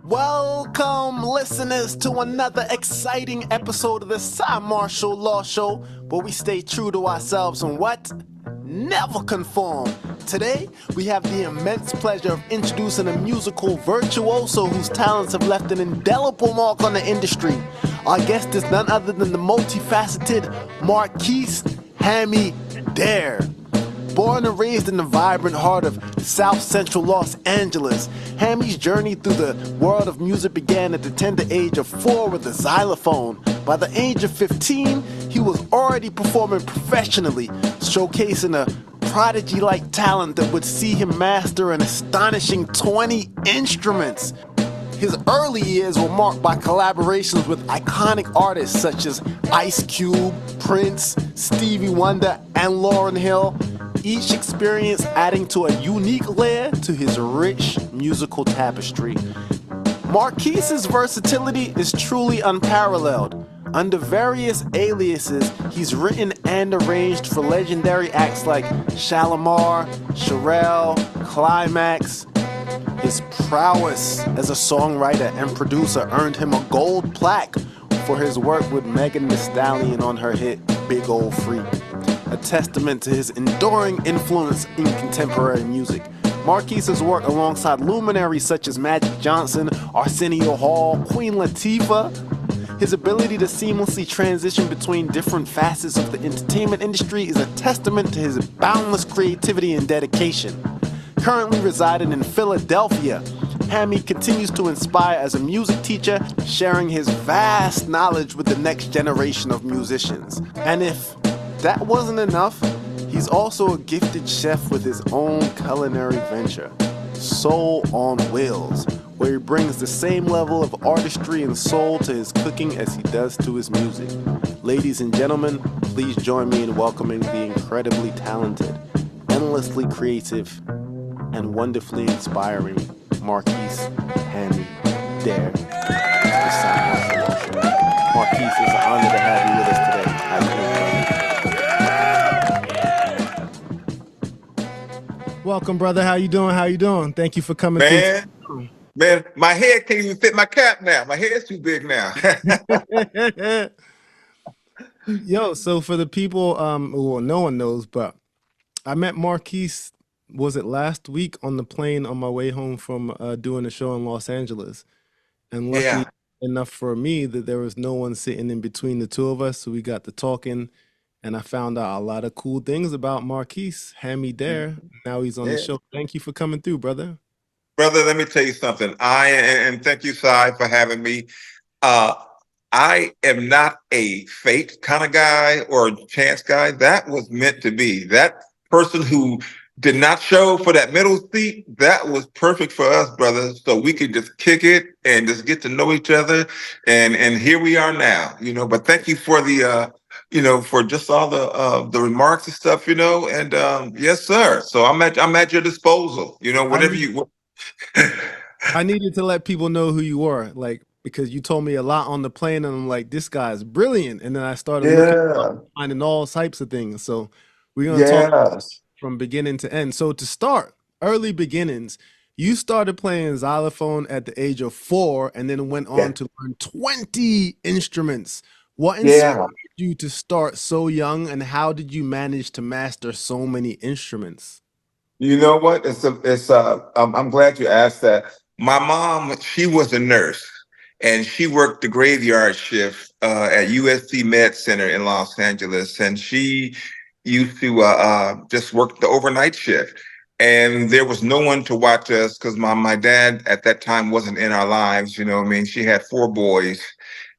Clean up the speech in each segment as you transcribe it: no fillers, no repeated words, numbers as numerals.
Welcome, listeners, to another exciting episode of the Cymarshall Law Show, where we stay true to ourselves and what? Never conform. Today, we have the immense pleasure of introducing a musical virtuoso whose talents have left an indelible mark on the industry. Our guest is none other than the multifaceted Marquis Hami Dair. Born and raised in the vibrant heart of South Central Los Angeles, Hami's journey through the world of music began at the tender age of 4 with a xylophone. By the age of 15, he was already performing professionally, showcasing a prodigy-like talent that would see him master an astonishing 20 instruments. His early years were marked by collaborations with iconic artists such as Ice Cube, Prince, Stevie Wonder, and Lauryn Hill, each experience adding to a unique layer to his rich musical tapestry. Marquis's versatility is truly unparalleled. Under various aliases, he's written and arranged for legendary acts like Shalimar, Sherelle, Climax. His prowess as a songwriter and producer earned him a gold plaque for his work with Meg Thee Stallion on her hit Big Ol' Freak, a testament to his enduring influence in contemporary music. Marquis's work alongside luminaries such as Magic Johnson, Arsenio Hall, Queen Latifah, his ability to seamlessly transition between different facets of the entertainment industry is a testament to his boundless creativity and dedication. Currently residing in Philadelphia, Hami continues to inspire as a music teacher, sharing his vast knowledge with the next generation of musicians. And if that wasn't enough, he's also a gifted chef with his own culinary venture, Soul on Wheels, where he brings the same level of artistry and soul to his cooking as he does to his music. Ladies and gentlemen, please join me in welcoming the incredibly talented, endlessly creative, and wonderfully inspiring Marquis Hami Dair to the Cymarshall Law Show. Marquis, it's an honor to have you with us today. How you doing? Welcome, brother. How you doing? How you doing? Thank you for coming through. Man, my head can't even fit my cap now. My head's too big now. Yo, so for the people, well, no one knows, but I met Marquis, was it last week on the plane on my way home from doing a show in Los Angeles. And luckily enough for me that there was no one sitting in between the two of us, so we got to talking, and I found out a lot of cool things about Marquis Hami Dair. Now he's on the show. Thank you for coming through, brother. Brother, let me tell you something. And thank you, Cy, for having me. I am not a fate kind of guy or a chance guy. That was meant to be. That person who did not show for that middle seat, that was perfect for us, brother. So we could just kick it and just get to know each other. And here we are now, but thank you for the, for just all the remarks and stuff, and yes, sir. So I'm at your disposal, whatever you. I needed to let people know who you were, because you told me a lot on the plane, and I'm like, this guy's brilliant. And then I started looking up, finding all types of things. So we're going to talk from beginning to end. So to start, early beginnings, you started playing xylophone at the age of 4 and then went on to learn 20 instruments. What inspired you to start so young, and how did you manage to master so many instruments? You know what? I'm glad you asked that. My mom, she was a nurse, and she worked the graveyard shift at USC Med Center in Los Angeles, and she used to just work the overnight shift. And there was no one to watch us because my dad at that time wasn't in our lives. She had 4 boys,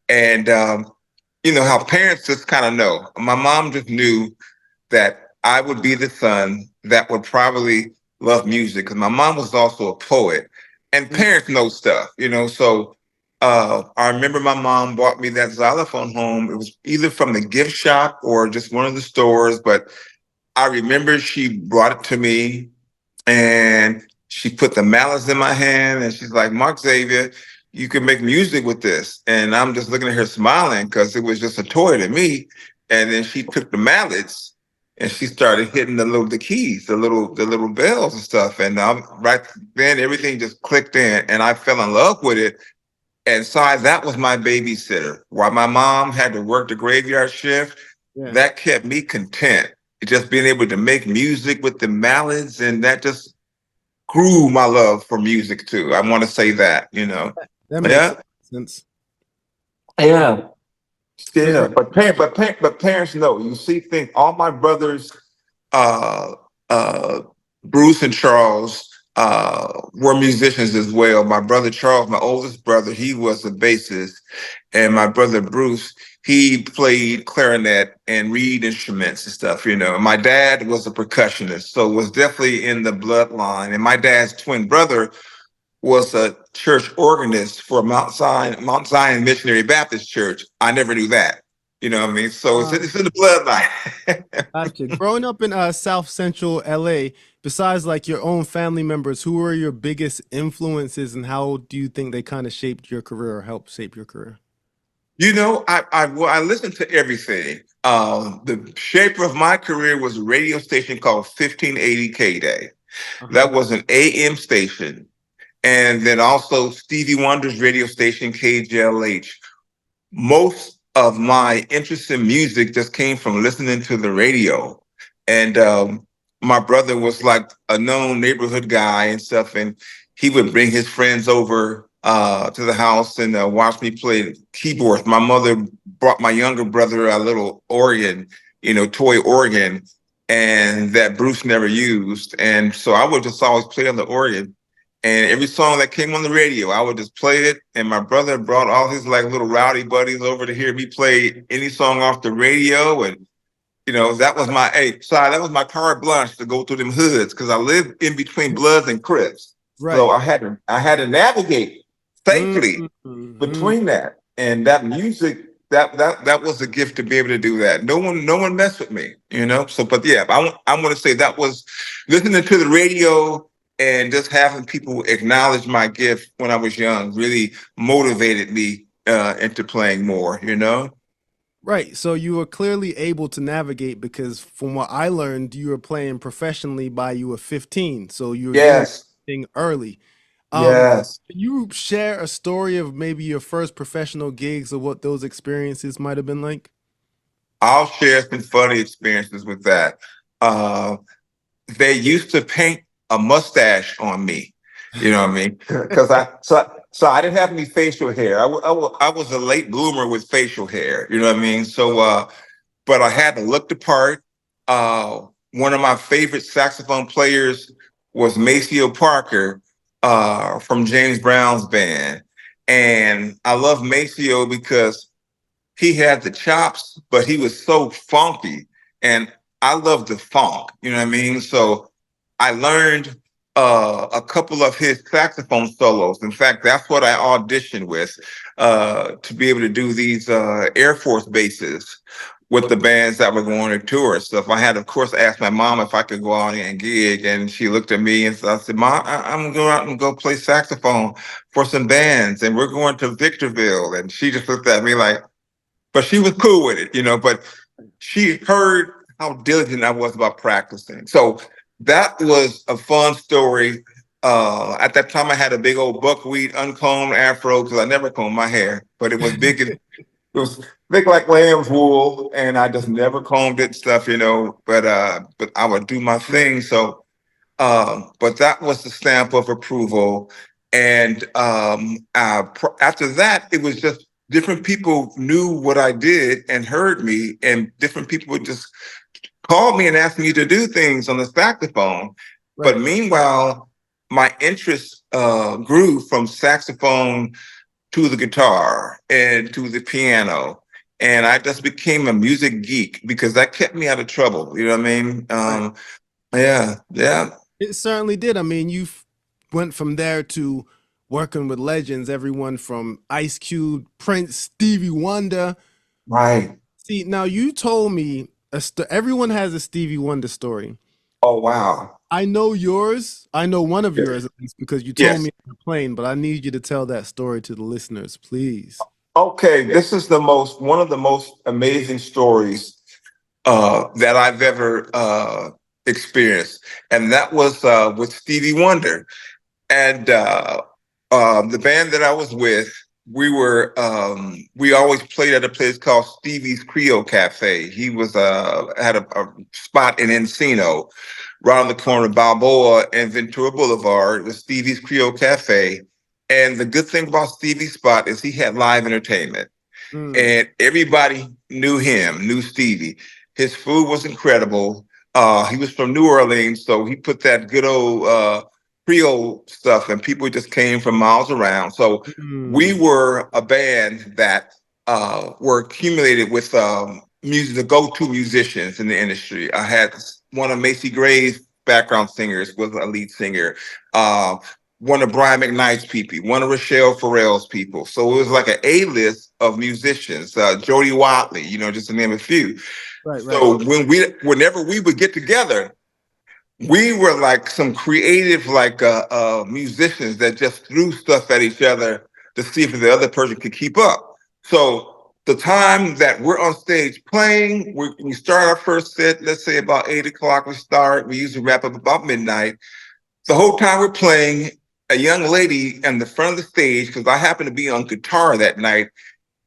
and how parents just kind of know. My mom just knew that I would be the son that would probably love music, because my mom was also a poet, and parents know stuff, So I remember my mom bought me that xylophone home. It was either from the gift shop or just one of the stores, but I remember she brought it to me, and she put the mallets in my hand, and she's like, Mark Xavier, you can make music with this. And I'm just looking at her smiling because it was just a toy to me. And then she took the mallets and she started hitting the keys, the little bells and stuff. And right then everything just clicked in, and I fell in love with it. And so that was my babysitter. While my mom had to work the graveyard shift, Yeah. that kept me content. Just being able to make music with the mallards, and that just grew my love for music too. I want to say that, That makes Yeah, sense. yeah, So yeah. But parents know. You see, think all my brothers, uh, uh, Bruce and Charles, were musicians as well. My brother Charles, my oldest brother, he was a bassist, and my brother Bruce, he played clarinet and reed instruments and stuff. My dad was a percussionist, so it was definitely in the bloodline. And my dad's twin brother was a church organist for Mount Zion Missionary Baptist Church. I never knew that. You know what I mean? So it's in the bloodline. gotcha. Growing up in South Central LA, besides like your own family members, who were your biggest influences and how do you think they kind of shaped your career or helped shape your career? I listened to everything. The shape of my career was a radio station called 1580 K-Day. Uh-huh. That was an AM station. And then also Stevie Wonder's radio station, KJLH. Most of my interest in music just came from listening to the radio. And my brother was like a known neighborhood guy and stuff, and he would bring his friends over to the house and watch me play keyboards. My mother brought my younger brother a little organ, toy organ, and that Bruce never used. And so I would just always play on the organ. And every song that came on the radio, I would just play it. And my brother brought all his like little rowdy buddies over to hear me play any song off the radio. And that was that was my carte blanche to go through them hoods because I lived in between Bloods and Crips. So Right. I had to navigate safely Mhm. between that. And that music, that was a gift to be able to do that. No one messed with me. So, but yeah, I want to say that was listening to the radio and just having people acknowledge my gift when I was young really motivated me into playing more. Right. So you were clearly able to navigate because from what I learned, you were playing professionally by you were 15. So you were doing Yes, thing early. yes. Can you share a story of maybe your first professional gigs or what those experiences might have been like? I'll share some funny experiences with that. Uh, they used to paint a mustache on me. You know what I mean? Because I didn't have any facial hair. I was a late bloomer with facial hair. You know what I mean? So, but I had to look the part. One of my favorite saxophone players was Maceo Parker from James Brown's band, and I love Maceo because he had the chops, but he was so funky. And I love the funk, you know what I mean? So I learned a couple of his saxophone solos. In fact, that's what I auditioned with to be able to do these Air Force bases with the bands that were going to tour and stuff. I had, of course, asked my mom if I could go out and gig, and she looked at me and I said, "Mom, I'm gonna go out and go play saxophone for some bands, and we're going to Victorville." And she just looked at me like, but she was cool with it. But she heard how diligent I was about practicing. So that was a fun story. At that time, I had a big old buckwheat uncombed afro because I never combed my hair, but it was big. It was big like lamb's wool, and I just never combed it and stuff. But I would do my thing. So, but that was the stamp of approval. And after that, it was just different people knew what I did and heard me, and different people would just call me and ask me to do things on the saxophone. But Right. meanwhile, my interest grew from saxophone to the guitar and to the piano. And I just became a music geek because that kept me out of trouble. You know what I mean? Right. Yeah, yeah. It certainly did. I mean, went from there to working with legends, everyone from Ice Cube, Prince, Stevie Wonder. Right. See, now you told me everyone has a Stevie Wonder story. Oh, wow. I know yours. I know one of Yes. yours at least because you told Yes. me on the plane, but I need you to tell that story to the listeners, please. Okay, this is one of the most amazing stories. that I've ever experienced, and that was with Stevie Wonder. And the band that I was with, we always played at a place called Stevie's Creole Cafe. He was had a spot in Encino, right on the corner of Balboa and Ventura Boulevard. It was Stevie's Creole Cafe. And the good thing about Stevie's spot is he had live entertainment. And everybody knew him, knew Stevie. His food was incredible. He was from New Orleans, so he put that good old Creole stuff, and people just came from miles around. So we were a band that were accumulated with music, the go-to musicians in the industry. I had one of Macy Gray's background singers was a lead singer. One of Brian McKnight's people, one of Rochelle Farrell's people. So it was like an A-list of musicians, Jody Watley, just to name a few. Right. So whenever we would get together, we were like some creative, musicians that just threw stuff at each other to see if the other person could keep up. So the time that we're on stage playing, we start our first set, let's say about 8 o'clock we start. We usually wrap up about midnight. The whole time we're playing, a young lady in the front of the stage, because I happened to be on guitar that night,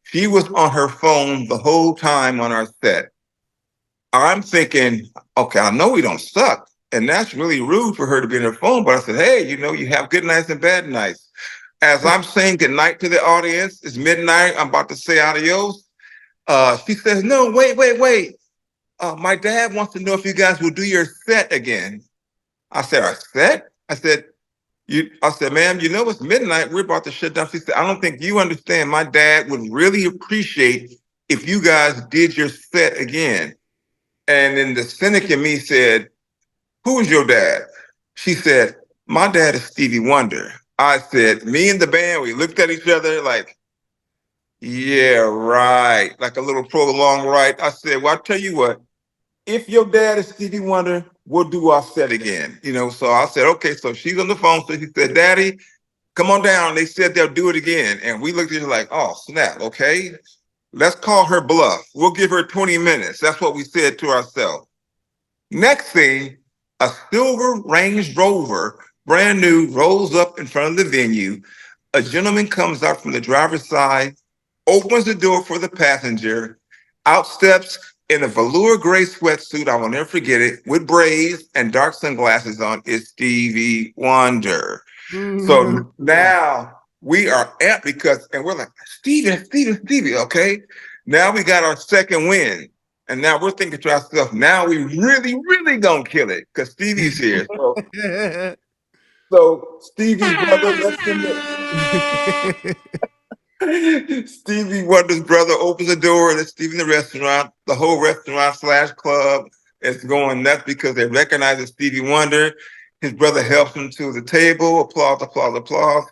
she was on her phone the whole time on our set. I'm thinking, okay, I know we don't suck, and that's really rude for her to be on her phone, but I said, hey, you have good nights and bad nights. As I'm saying goodnight to the audience, it's midnight, I'm about to say adios. She says, no, wait. My dad wants to know if you guys will do your set again. I said, our set? I said, ma'am, it's midnight. We're about to shut down. She said, I don't think you understand. My dad would really appreciate if you guys did your set again. And then the cynic in me said, who is your dad? She said, my dad is Stevie Wonder. I said, me and the band, we looked at each other like, yeah, right. Like a little prolonged right. I said, well, I'll tell you what, if your dad is Stevie Wonder, we'll do our set again. So I said, okay, so she's on the phone. So she said, Daddy, come on down. They said they'll do it again. And we looked at her like, oh, snap. Okay, let's call her bluff. We'll give her 20 minutes. That's what we said to ourselves. Next thing, a silver Range Rover, brand new, rolls up in front of the venue. A gentleman comes out from the driver's side, opens the door for the passenger, out steps in a velour gray sweatsuit, I will never forget it, with braids and dark sunglasses on, is Stevie Wonder. So now we are and we're like, Stevie, okay? Now we got our second win. And now we're thinking to ourselves, now we really, really gonna kill it, because Stevie's here. So Stevie's brother, Stevie Wonder's brother opens the door and it's Stevie in the restaurant. The whole restaurant / club is going nuts because they recognize it's Stevie Wonder. His brother helps him to the table. Applause,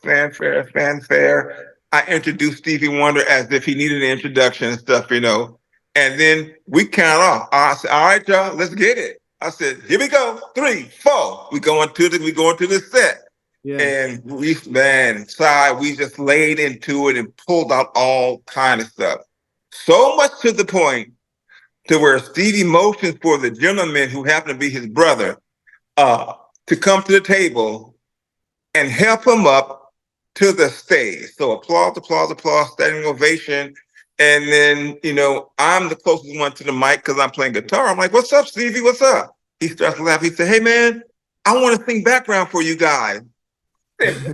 fanfare. I introduced Stevie Wonder as if he needed an introduction and stuff, And then we count off. I said, all right, y'all, let's get it. I said, here we go. 3, 4. We going to the set. Yeah. And we just laid into it and pulled out all kind of stuff. So much to the point to where Stevie motions for the gentleman who happened to be his brother to come to the table and help him up to the stage. So applause, standing ovation. And then, I'm the closest one to the mic because I'm playing guitar. I'm like, what's up, Stevie? What's up? He starts laughing. He said, hey, man, I want to sing background for you guys. Hey,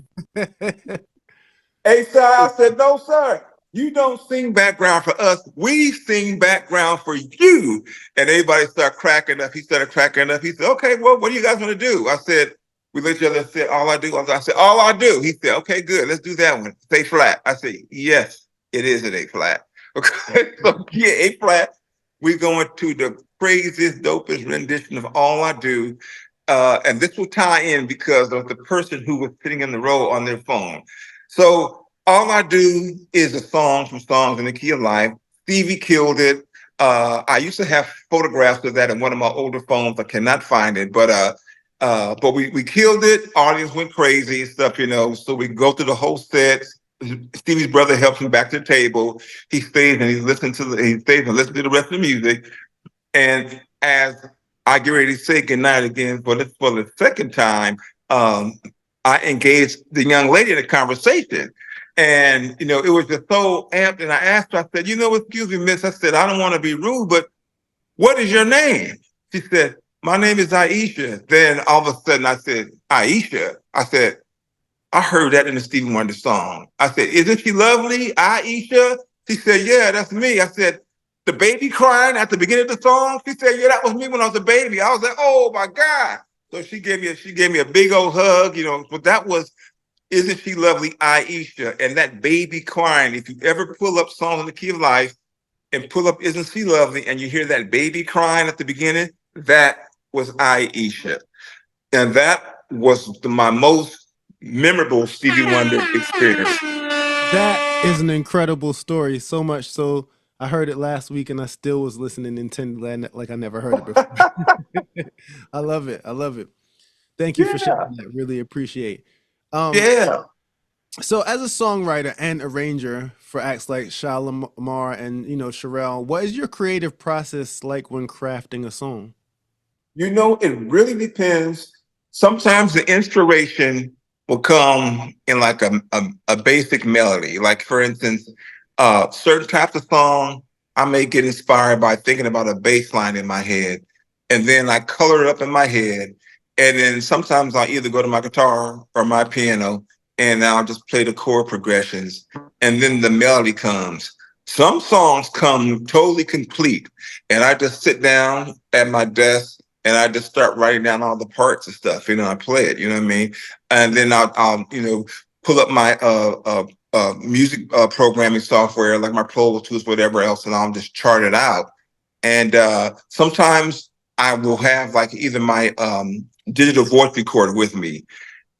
sir, I said, no, sir. You don't sing background for us. We sing background for you. And everybody started cracking up. He started cracking up. He said, okay, well, what do you guys want to do? I said, we looked at each other and said, all I do. I said, all I do. He said, okay, good. Let's do that one. Stay flat. I said, yes, it is an A flat. Okay, so yeah, A flat. We're going to the craziest, dopest rendition of All I Do. And this will tie in because of the person who was sitting in the row on their phone. So All I Do is a song from Songs in the Key of Life. Stevie killed it. I used to have photographs of that in one of my older phones. I cannot find it, but we killed it. Audience went crazy and stuff, So we go through the whole set. Stevie's brother helps him back to the table. He stays and listens to the rest of the music. And as I get ready to say goodnight again for the second time, um, I engaged the young lady in a conversation. And, it was just so amped. And I asked her, I said, excuse me, miss. I said, I don't want to be rude, but what is your name? She said, my name is Aisha. Then all of a sudden I said, Aisha. I said, I heard that in the Stevie Wonder song. I said, isn't she lovely, Aisha? She said, yeah, that's me. I said, the baby crying at the beginning of the song? She said, yeah, that was me when I was a baby. I was like, oh my God. So she gave me a big old hug, but that was Isn't She Lovely, Aisha? And that baby crying, if you ever pull up Songs in the Key of Life and pull up Isn't She Lovely and you hear that baby crying at the beginning, that was Aisha. And that was my most memorable Stevie Wonder experience. That is an incredible story. So much so, I heard it last week and I still was listening intently like I never heard it before. I love it. I love it. Thank you for sharing Yeah, that. Really appreciate. Um, yeah. so as a songwriter and arranger for acts like Shalimar and Sherelle, what is your creative process like when crafting a song? It really depends. Sometimes the inspiration will come in like a basic melody. Like, for instance, certain types of song, I may get inspired by thinking about a bass line in my head, and then I color it up in my head. And then sometimes I'll either go to my guitar or my piano, and I'll just play the chord progressions, and then the melody comes. Some songs come totally complete, and I just sit down at my desk and I just start writing down all the parts and stuff. I play it. You know what I mean? And then I'll pull up my music programming software like my Pro Tools, whatever else, and I'll just chart it out. And sometimes I will have like either my digital voice recorder with me,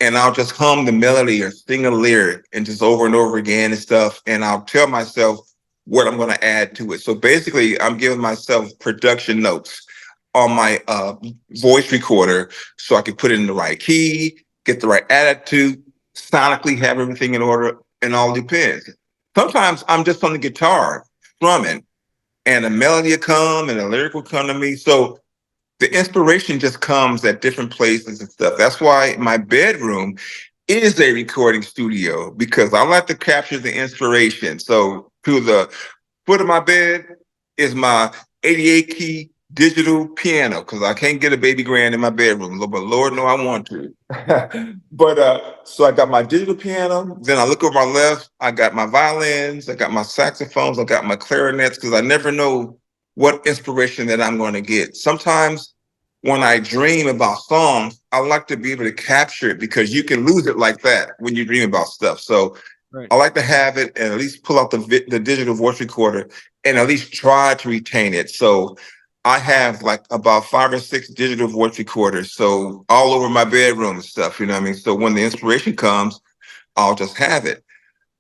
and I'll just hum the melody or sing a lyric and just over and over again and stuff. And I'll tell myself what I'm going to add to it. So basically, I'm giving myself production notes on my voice recorder so I can put it in the right key, get the right attitude, sonically have everything in order, and all depends. Sometimes I'm just on the guitar strumming, and a melody will come and a lyric will come to me. So the inspiration just comes at different places and stuff. That's why my bedroom is a recording studio, because I like to capture the inspiration. So to the foot of my bed is my 88 key digital piano, because I can't get a baby grand in my bedroom, but Lord, no, I want to. But so I got my digital piano. Then I look over my left, I got my violins, I got my saxophones, I got my clarinets, because I never know what inspiration that I'm going to get. Sometimes when I dream about songs, I like to be able to capture it, because you can lose it like that when you dream about stuff. So Right. I like to have it and at least pull out the digital voice recorder and at least try to retain it. So I have like about 5 or 6 digital voice recorders, so all over my bedroom and stuff. You know what I mean? So when the inspiration comes, I'll just have it.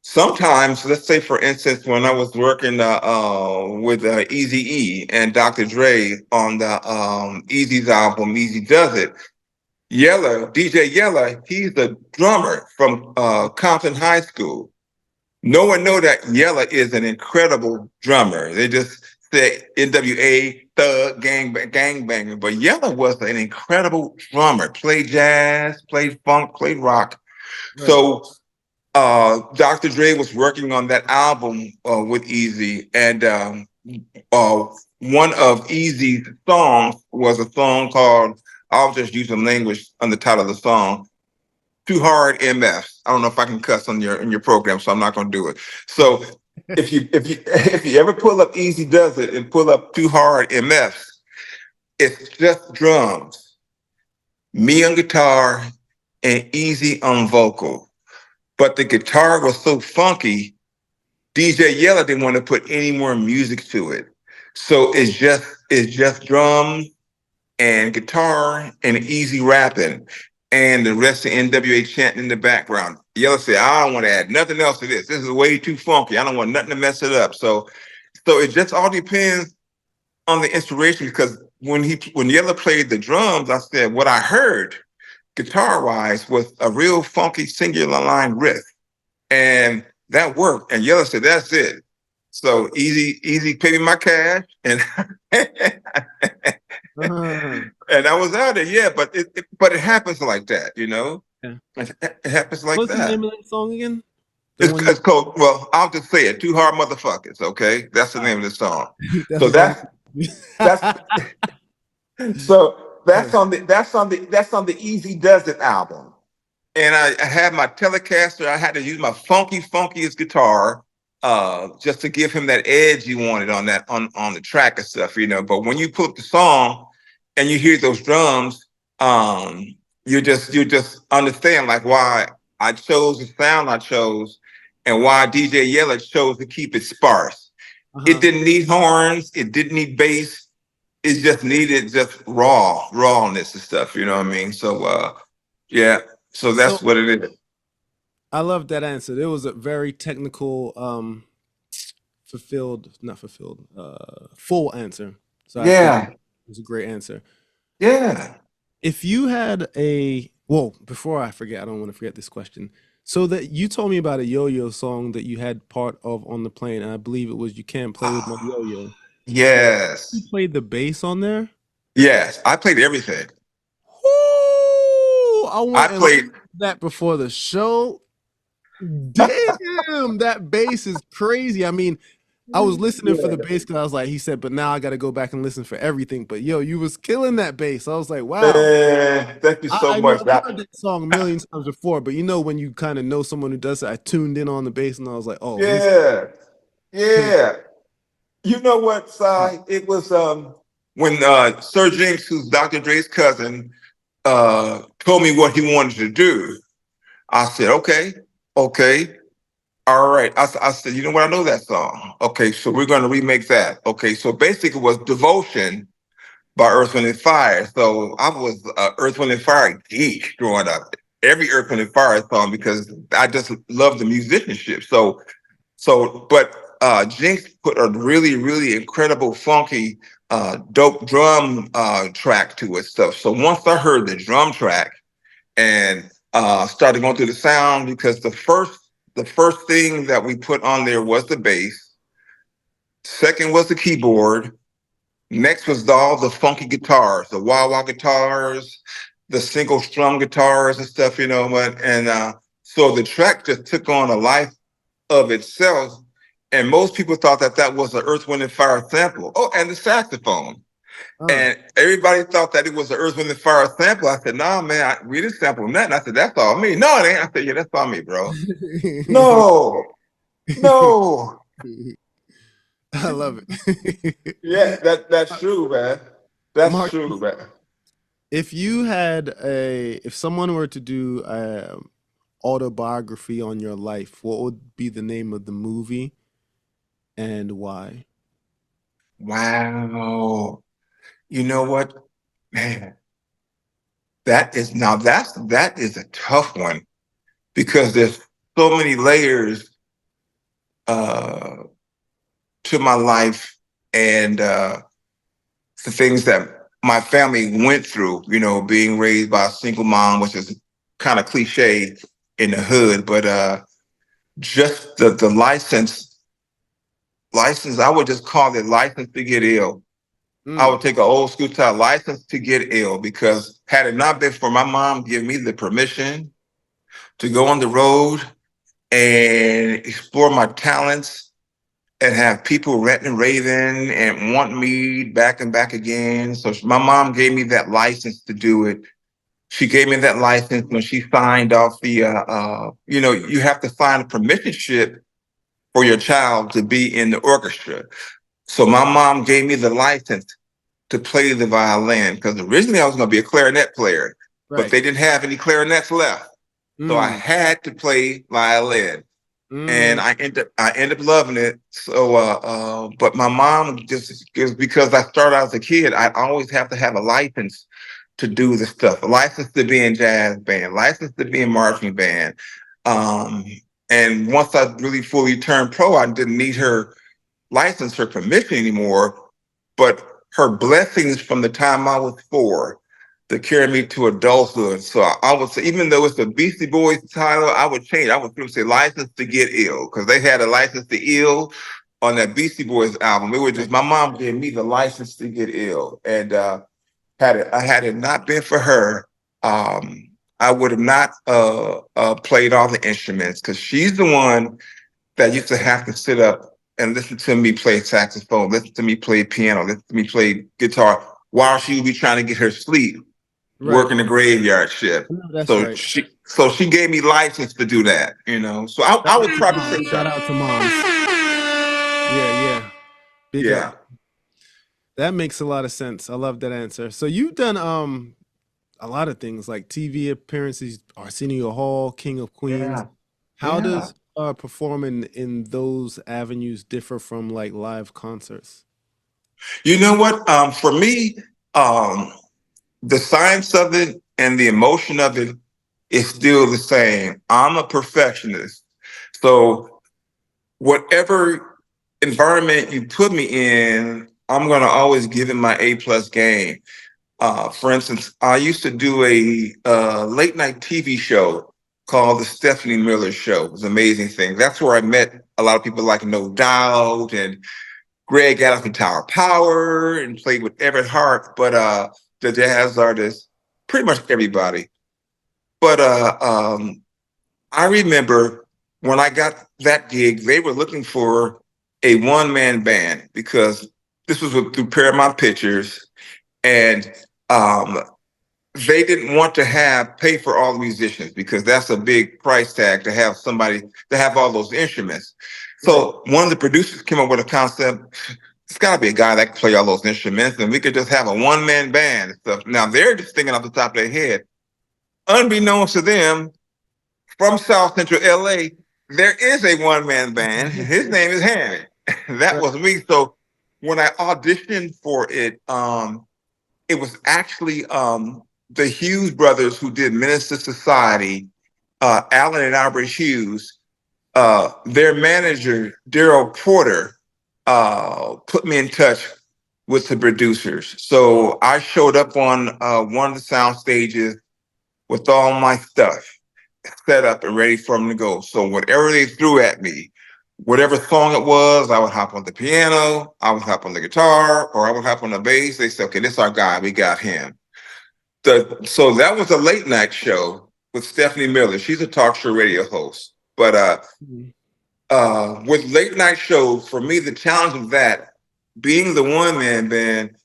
Sometimes, let's say for instance, when I was working with Eazy-E and Dr. Dre on the Eazy's album, Easy Does It, DJ Yella, he's the drummer from Compton High School. No one know that Yella is an incredible drummer. They just say NWA, thug, gangbanger. But Yella was an incredible drummer. Played jazz, played funk, played rock. Right. So Dr. Dre was working on that album with Easy, and uh, one of Easy's songs was a song called, I'll just use some language on the title of the song, Too Hard MF. I don't know if I can cuss on your program, so I'm not going to do it. So if you ever pull up Easy Does It and pull up Too Hard MF, it's just drums, me on guitar, and Easy on vocal. But the guitar was so funky, DJ Yella didn't want to put any more music to it. So it's just drums and guitar and Easy rapping, and the rest of NWA chanting in the background. Yella said, I don't want to add nothing else to this. This is way too funky. I don't want nothing to mess it up. So it just all depends on the inspiration, because when Yella played the drums, I said what I heard guitar wise was a real funky singular line riff. And that worked. And Yella said, that's it. So easy, pay me my cash, and Uh, and I was out there. Yeah, but it happens like that, you know. yeah. It happens like What's the that. name of that song again? The one you. It's called. Well, I'll just say it. Two Hard Motherfuckers. Okay, that's the Ah, name of the song. that's So what I'm. that's that's on the Easy Does It album. And I had my Telecaster. I had to use my funkiest guitar, just to give him that edge you wanted on that on the track and stuff, you know. But when you put the song and you hear those drums, um, you just understand like why I chose the sound I chose, and why DJ Yeller chose to keep it sparse. It Uh-huh. didn't need horns. It didn't need bass. It just needed just rawness and stuff. You know what I mean? So yeah. So So that's what it is. I love that answer. It was a very technical, not fulfilled, full answer. So I think Yeah. it was a great answer. Yeah. If you had before I forget, I don't want to forget this question. So that you told me about a yo-yo song that you had part of on the plane, and I believe it was "You Can't Play with My Yo-Yo." You Yes. played the bass on there. Yes. I played everything. Woo! I I went and played. listened to that before the show. Damn, that bass is crazy. I mean, I was listening for the Yeah. bass because I was like, he said, but now I got to go back and listen for everything. But yo, you was killing that bass. I was like, wow. Man, thank you so I know much. I've heard that song a million times before, but you know when you kind of know someone who does it, I tuned in on the bass and I was like, oh, he's Yeah. killing. Yeah. You know what, Si? It was when Sir Jinx, who's Dr. Dre's cousin, told me what he wanted to do. I said, okay. All right. I said, you know what? I know that song. Okay, so we're going to remake that. Okay, so basically it was Devotion by Earth, Wind, and Fire. So I was Earth, Wind, and Fire geek growing up. Every Earth, Wind, and Fire song because I just love the musicianship. But Jinx put a really incredible, funky, dope drum track to it stuff. So once I heard the drum track and started going through the sound, because the first thing that we put on there was the bass. Second was the keyboard. Next was all the funky guitars, the wah-wah guitars, the single strum guitars and stuff, you know what? And so the track just took on a life of itself. And most people thought that that was an Earth, Wind, and Fire sample. Oh, and the saxophone. Uh, And everybody thought that it was an Earth, Wind, and Fire sample. I said, nah, man, we didn't sample nothing. I said, that's all me. No, it ain't. I said, yeah, that's all me, bro. No, no. I love it. Yeah, that's true, man. That's Mark, true, man. if someone were to do autobiography on your life, what would be the name of the movie and why? Wow. You know what? Man, that is a tough one because there's so many layers uh to my life and the things that my family went through, you know, being raised by a single mom, which is kind of cliche in the hood, but just the license, I would just call it license to get ill. I Mm, would take an old school style license to get ill because had it not been for my mom giving me the permission to go on the road and explore my talents and have people ranting and raving and want me back and back again. So my mom gave me that license to do it. She gave me that license when she signed off you have to sign a permission slip for your child to be in the orchestra. So my mom gave me the license to play the violin because originally I was going to be a clarinet player, but right. they didn't have any clarinets left. So I Mm, had to play violin and mm, I ended up loving it. So, but my mom just because I started out as a kid, I always have to have a license to do the stuff, a license to be in jazz band, license to be in marching band. Um, and once I really fully turned pro, I didn't need her license, her permission anymore. But her blessings from the time I was 4 to carry me to adulthood. So I would say, even though it's the Beastie Boys title, I would change. I would say license to get ill because they had a license to ill on that Beastie Boys album. It was just, my mom gave me the license to get ill. And had it not been for her, I would have not played all the instruments, because she's the one that used to have to sit up and listen to me play saxophone, listen to me play piano, listen to me play guitar while she would be trying to get her sleep, working the graveyard shift. That's so right. she gave me license to do that, you know. So I would probably say Shout out to moms. Yeah. Big up. That makes a lot of sense. I love that answer. So you've done a lot of things like TV appearances, Arsenio Hall, King of Queens. How does performing in those avenues differ from like live concerts? You know what? For me, the science of it and the emotion of it is still the same. I'm a perfectionist. So whatever environment you put me in, I'm going to always give it my A+ game. For instance, I used to do a late night TV show called The Stephanie Miller Show. It was an amazing thing. That's where I met a lot of people like No Doubt and Greg Adams from Tower Power, and played with Everett Hart, but the jazz artist, pretty much everybody. But I remember when I got that gig, they were looking for a one-man band, because this was through Paramount Pictures, and they didn't want to pay for all the musicians, because that's a big price tag to have somebody to have all those instruments. So one of the producers came up with a concept. It's got to be a guy that can play all those instruments, and we could just have a one-man band and stuff. Now they're just thinking off the top of their head. Unbeknownst to them, from South Central LA, there is a one-man band. His name is Hami. That was me. So when I auditioned for it, it was actually the Hughes brothers who did Minister Society, Alan and Albert Hughes. Their manager, Daryl Porter, put me in touch with the producers. So I showed up on one of the sound stages with all my stuff set up and ready for them to go. So whatever they threw at me, whatever song it was, I would hop on the piano, I would hop on the guitar, or I would hop on the bass. They said, okay, this is our guy, we got him. So that was a late night show with Stephanie Miller. She's a talk show radio host. But with late night shows, for me, the challenge of that, being the one-man band,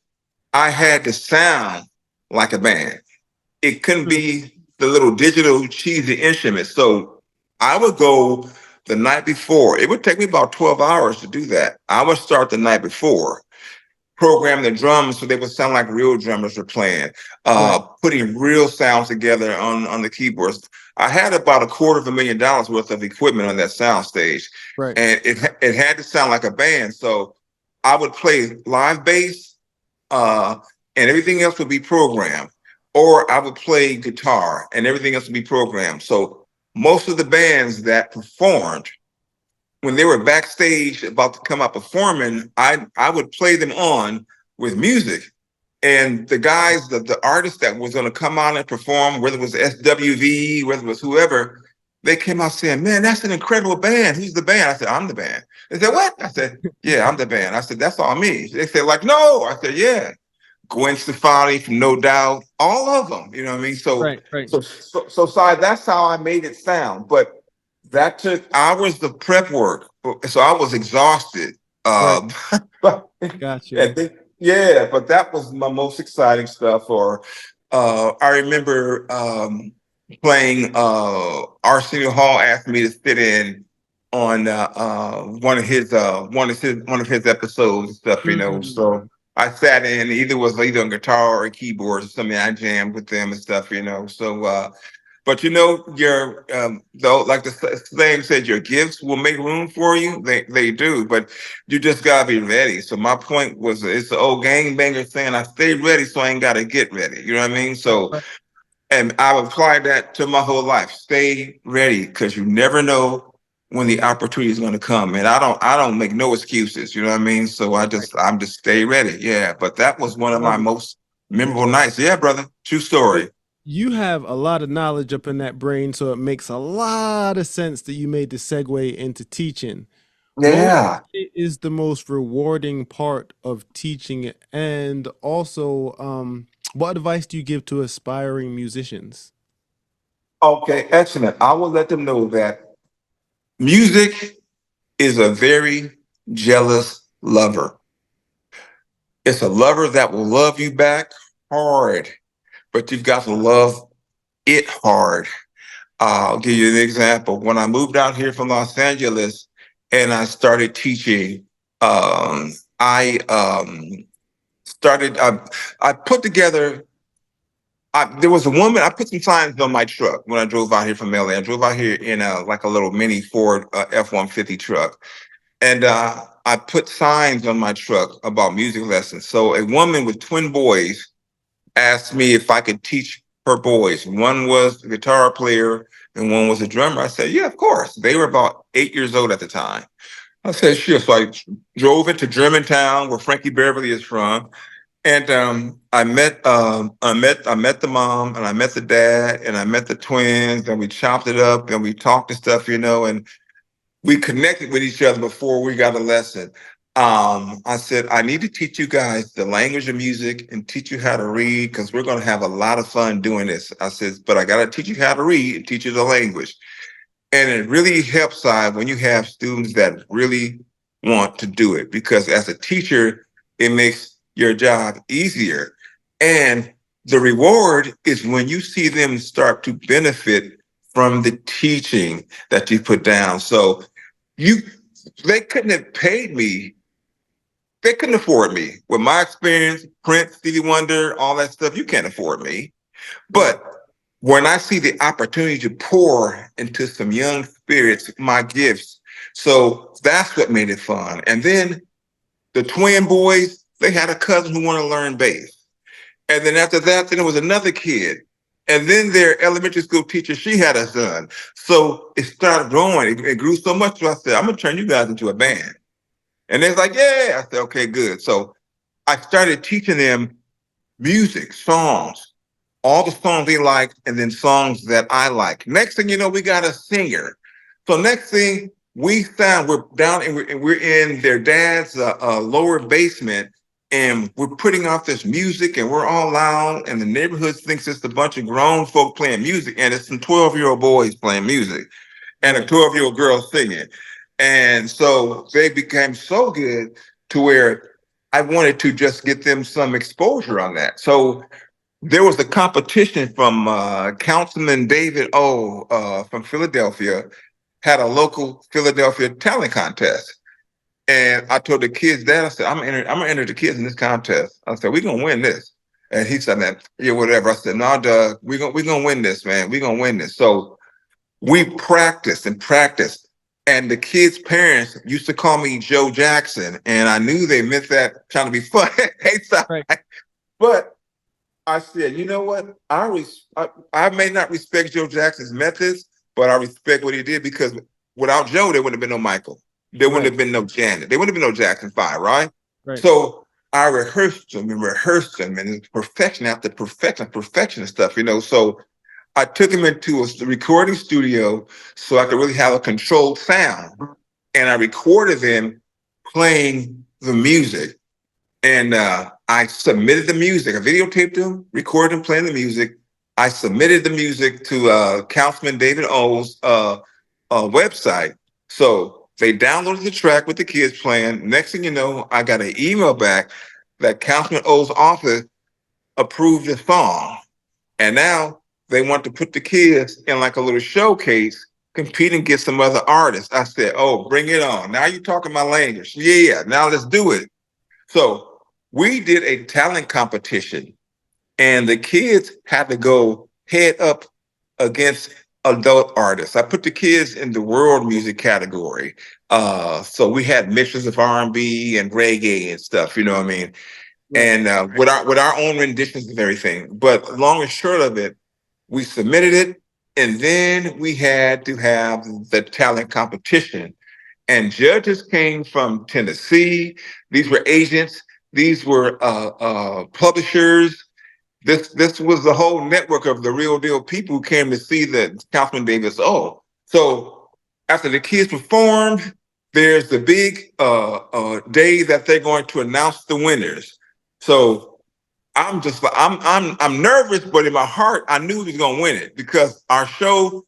I had to sound like a band. It couldn't be the little digital cheesy instruments. So I would go the night before. It would take me about 12 hours to do that. I would start the night before, program the drums so they would sound like real drummers were playing, putting real sounds together on the keyboards. I had about $250,000 worth of equipment on that sound stage, and it had to sound like a band. So I would play live bass, and everything else would be programmed. Or I would play guitar and everything else would be programmed. So most of the bands that performed, when they were backstage about to come out performing, I would play them on with music. And the guys, the artists that was going to come out and perform, whether it was SWV, whether it was whoever, they came out saying, man, that's an incredible band. Who's the band? I said, I'm the band. They said, what? I said, yeah, I'm the band. I said, that's all me. They said, like, no. I said, yeah. Gwen Stefani from No Doubt, all of them, you know what I mean? So that's how I made it sound. But that took hours of prep work. So I was exhausted. Gotcha. Yeah, but that was my most exciting stuff. Or I remember playing Arsenio Hall asked me to sit in on one of his episodes and stuff, you know. So I sat in, either on guitar or keyboards or something. I jammed with them and stuff, you know. So, but you know, your though, like the saying said, your gifts will make room for you. They do, but you just gotta be ready. So my point was, it's the old gangbanger saying, I stay ready, so I ain't gotta get ready. You know what I mean? So, and I've applied that to my whole life. Stay ready, because you never know when the opportunity is going to come. And I don't make no excuses, you know what I mean? So I'm just stay ready. Yeah. But that was one of my most memorable nights. Yeah, brother. True story. You have a lot of knowledge up in that brain, so it makes a lot of sense that you made the segue into teaching. What Yeah. is the most rewarding part of teaching? And also, what advice do you give to aspiring musicians? Okay, excellent. I will let them know that music is a very jealous lover. It's a lover that will love you back hard, but you've got to love it hard. I'll give you an example. When I moved out here from Los Angeles and I started teaching, I started, I put together, there was a woman, I put some signs on my truck when I drove out here from LA. I drove out here in like a little mini Ford F-150 truck. And I put signs on my truck about music lessons. So a woman with twin boys asked me if I could teach her boys. One was a guitar player and one was a drummer. I said, yeah, of course. They were about 8 years old at the time. I said, sure. So I drove into Germantown, where Frankie Beverly is from. And I met the mom and I met the dad and I met the twins and we chopped it up and we talked and stuff, and we connected with each other before we got a lesson. I said, I need to teach you guys the language of music and teach you how to read because we're going to have a lot of fun doing this. I said, but I got to teach you how to read and teach you the language. And it really helps when you have students that really want to do it because as a teacher, it makes your job easier. And the reward is when you see them start to benefit from the teaching that you put down. So you they couldn't have paid me. They couldn't afford me. With my experience, Prince, Stevie Wonder, all that stuff, you can't afford me. Right. But when I see the opportunity to pour into some young spirits, my gifts, so that's what made it fun. And then the twin boys, they had a cousin who wanted to learn bass. And then after that, then there was another kid. And then their elementary school teacher, she had a son. So it started growing. It grew so much. So I said, I'm going to turn you guys into a band. And they're like, yeah. I said, okay, good. So I started teaching them music, songs, all the songs they liked, and then songs that I like. Next thing you know, we got a singer. So next thing we're down and we're in their dad's lower basement, and we're putting off this music, and we're all loud, and the neighborhood thinks it's a bunch of grown folk playing music, and it's some 12-year-old boys playing music, and a Right. 12-year-old girl singing. And so they became so good to where I wanted to just get them some exposure on that. So there was a competition from Councilman David O from Philadelphia, had a local Philadelphia talent contest. And I told the kids that, I said, I'm gonna enter the kids in this contest. I said, we're gonna win this. And he said, man, yeah, whatever. I said, no, Doug, we're gonna win this, man. We're gonna win this. So we practiced and practiced. And the kids' parents used to call me Joe Jackson. And I knew they meant that trying to be funny. Right. But I said, you know what? I may not respect Joe Jackson's methods, but I respect what he did because without Joe, there wouldn't have been no Michael. There wouldn't Right. have been no Janet. There wouldn't have been no Jackson 5, right? Right. So I rehearsed them and it's perfection after perfection and stuff. So I took him into a recording studio so I could really have a controlled sound. And I recorded them playing the music. And I submitted the music. I videotaped them, recorded them playing the music. I submitted the music to Councilman David O's website. So they downloaded the track with the kids playing. Next thing you know, I got an email back that Councilman O's office approved the song. And now they want to put the kids in like a little showcase, compete against some other artists. I said, oh, bring it on. Now you're talking my language. Yeah, now let's do it. So we did a talent competition, and the kids had to go head up against adult artists. I put the kids in the world music category. So we had mixtures of R&B and reggae and stuff, you know what I mean? Right. And with our own renditions and everything. But long and short of it, we submitted it, and then we had to have the talent competition. And judges came from Tennessee. These were agents. These were publishers. This was the whole network of the real deal people who came to see the Councilman Davis. Oh, so after the kids performed, there's the big day that they're going to announce the winners. So I'm just like I'm nervous, but in my heart I knew he was gonna win it because our show,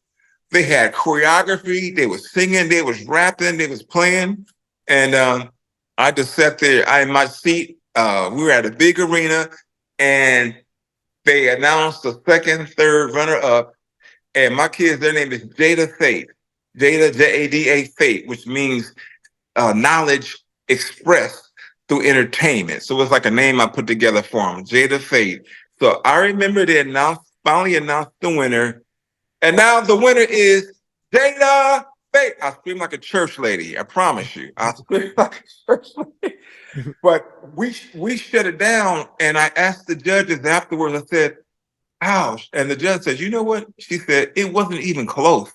they had choreography, they was singing, they was rapping, they was playing, and I just sat there. I in my seat. We were at a big arena, and they announced the second, third runner up, and my kids, their name is Jada Faith, Jada Jada Faith, which means knowledge expressed through entertainment. So it's like a name I put together for them, Jada Faith. So I remember they finally announced the winner, and now the winner is Jada Faith. I scream like a church lady. I promise you, I scream like a church lady. But we shut it down, and I asked the judges afterwards. I said, "Ouch!" And the judge said, "You know what?" She said, "It wasn't even close.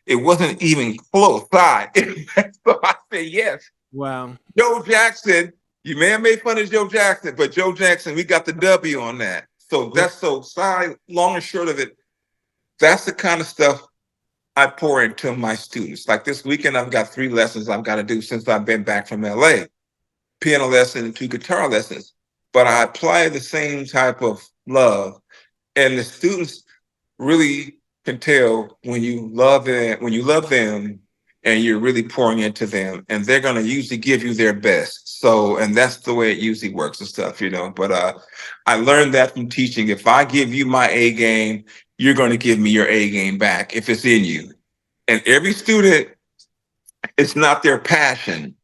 It wasn't even close." So I said, "Yes." Wow. Joe Jackson, you may have made fun of Joe Jackson, but Joe Jackson, we got the W on that. So that's so sorry, long and short of it, that's the kind of stuff I pour into my students. Like this weekend, I've got 3 lessons I've got to do since I've been back from LA. Piano lesson and 2 guitar lessons. But I apply the same type of love. And the students really can tell when you love them and you're really pouring into them, and they're going to usually give you their best. So, and that's the way it usually works and stuff, But I learned that from teaching. If I give you my A game, you're going to give me your A game back if it's in you. And every student, it's not their passion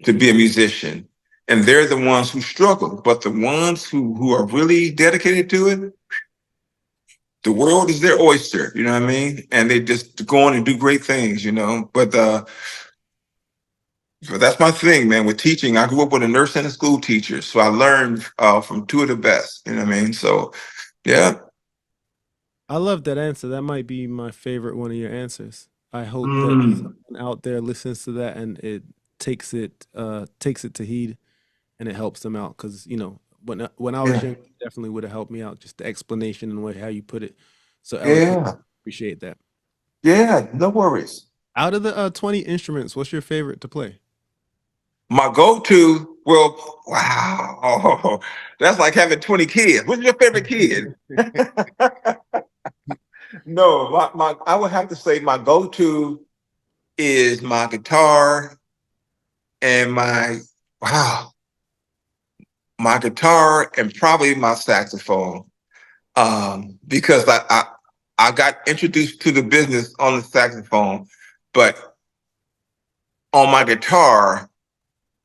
to be a musician, and they're the ones who struggle. But the ones who are really dedicated to it, the world is their oyster, you know what I mean? And they just go on and do great things, But that's my thing, man. With teaching, I grew up with a nurse and a school teacher, so I learned from 2 of the best, you know what I mean? So, yeah. I love that answer. That might be my favorite one of your answers. I hope that Mm. someone out there listens to that and it takes it to heed, and it helps them out. Because when I was Yeah. young, it definitely would have helped me out. Just the explanation and how you put it, so eloquent. Yeah. Appreciate that. Yeah. No worries. Out of the 20 instruments, what's your favorite to play? My go-to, well, wow, that's like having 20 kids. What's your favorite kid? No, I would have to say my go-to is my guitar and wow, my guitar and probably my saxophone. Because I got introduced to the business on the saxophone, but on my guitar,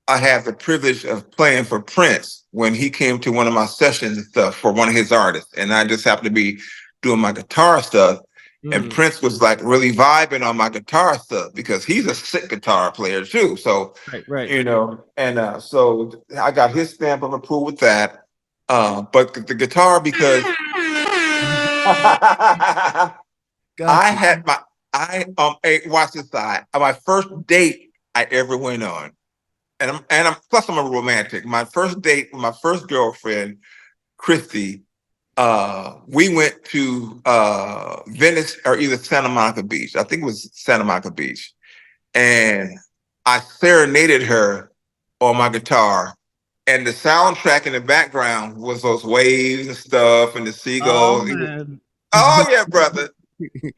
I had the privilege of playing for Prince when he came to one of my sessions and stuff for one of his artists. And I just happened to be doing my guitar stuff. And Prince was like really vibing on my guitar stuff because he's a sick guitar player too. So, Right. And so I got his stamp of approval with that. But the guitar, because I Gotcha. had watch this side. My first date I ever went on. And I'm plus I'm a romantic. My first date with my first girlfriend, Christy, we went to Venice or either Santa Monica Beach. I think it was Santa Monica Beach. And I serenaded her on my guitar. And the soundtrack in the background was those waves and stuff and the Oh seagulls. man. Oh yeah, brother.